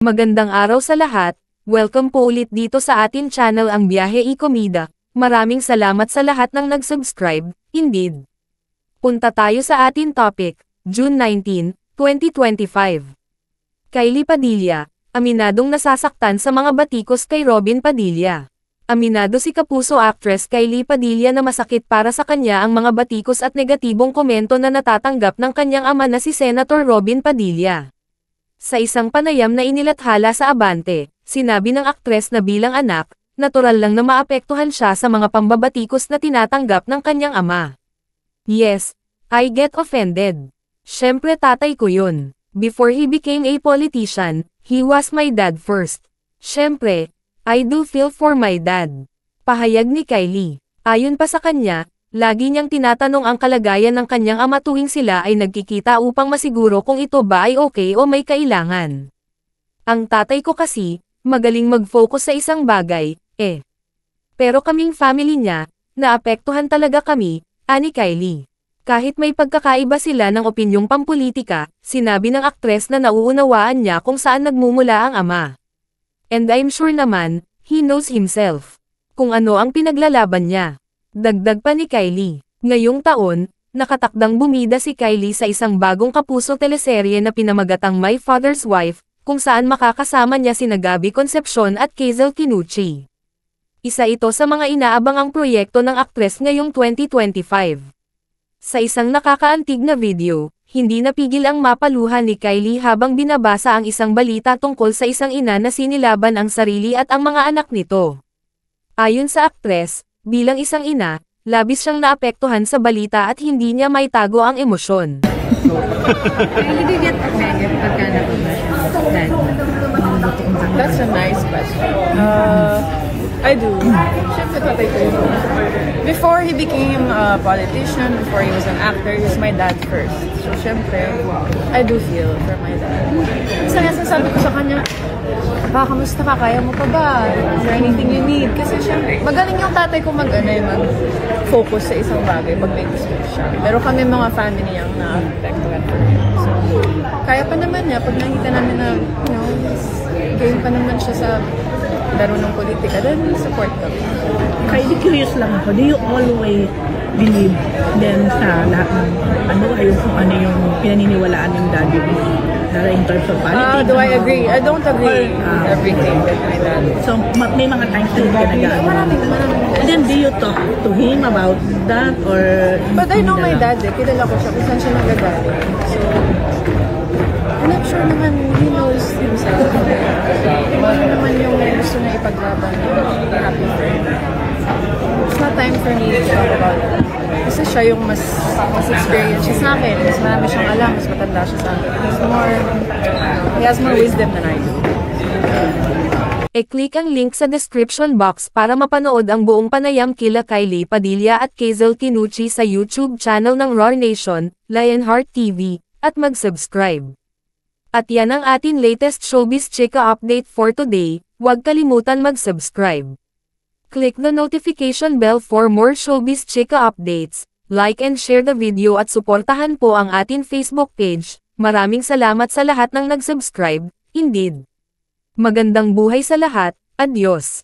Magandang araw sa lahat, welcome po ulit dito sa atin channel ang Biyahe y Komida. Maraming salamat sa lahat ng nag-subscribe, indeed. Punta tayo sa atin topic, June 19, 2025. Kylie Padilla, aminadong nasasaktan sa mga batikos kay Robin Padilla. Aminado si kapuso actress Kylie Padilla na masakit para sa kanya ang mga batikos at negatibong komento na natatanggap ng kanyang ama na si Senator Robin Padilla. Sa isang panayam na inilathala sa Abante, sinabi ng aktres na bilang anak, natural lang na maapektuhan siya sa mga pambabatikos na tinatanggap ng kanyang ama. Yes, I get offended. Syempre tatay ko yun. Before he became a politician, he was my dad first. Syempre, I do feel for my dad. Pahayag ni Kylie. Ayon pa sa kanya, lagi niyang tinatanong ang kalagayan ng kanyang ama tuwing sila ay nagkikita upang masiguro kung ito ba ay okay o may kailangan. Ang tatay ko kasi, magaling mag-focus sa isang bagay, eh. Pero kaming family niya, naapektuhan talaga kami, ani Kylie. Kahit may pagkakaiba sila ng opinyong pampolitika, sinabi ng aktres na nauunawaan niya kung saan nagmumula ang ama. And I'm sure naman, he knows himself. Kung ano ang pinaglalaban niya. Dagdag pa ni Kylie, ngayong taon, nakatakdang bumida si Kylie sa isang bagong kapuso teleserye na pinamagatang My Father's Wife, kung saan makakasama niya sina Gabby Concepcion at Hazel Kinuchi. Isa ito sa mga inaabangang proyekto ng aktres ngayong 2025. Sa isang nakakaantig na video, hindi napigil ang mapaluha ni Kylie habang binabasa ang isang balita tungkol sa isang ina na sinilaban ang sarili at ang mga anak nito. Ayon sa aktres, bilang isang ina, labis siyang naapektuhan sa balita at hindi niya maitago ang emosyon. Did you get offended pagka napunta siya? That's a nice question. I do. Siyempre tatay ko yun. Before he became a politician, before he was an actor, he was my dad first. So siyempre, I do feel for my dad. Isa nga sabi ko sa kanya, kamusta ka? Kaya mo pa ba? Is there anything you need? Kasi siyempre, magaling yung tatay ko mag-focus sa isang bagay pag may gusto siya. Pero kami mga family niyang na-affectuhan for him. So, kaya pa naman niya, pag nakita namin na, game pa naman siya sa laro ng politika, then support kami. Kylie, curious lang ako, do you always believe then sa lahat ng kung ano yung pinaniniwalaan ng daddy mo? In terms of politics? Do I agree? I don't agree with everything with my dad. So, may mga times na pinag-aano. Maraming. And then, do you talk to him about that? Or but I know my dad eh. Kilala ko siya kung saan siya nagagaling. So, I'm not sure naman he knows himself. Ano naman yung gusto na ipaglaban na happy for him. It's not time for me to talk about it. Kasi siya yung mas experience siya sa akin. Mas marami siyang alam, mas matanda siya sa akin. He has more wisdom than I do. E-click ang link sa description box para mapanood ang buong panayam kila Kylie Padilla at Hazel Kinuchi sa YouTube channel ng Roar Nation, Lionheart TV, at mag-subscribe. At yan ang atin latest showbiz chika update for today, huwag kalimutan mag-subscribe. Click the notification bell for more showbiz chika updates, like and share the video at suportahan po ang atin Facebook page. Maraming salamat sa lahat ng nag-subscribe, indeed. Magandang buhay sa lahat, adios!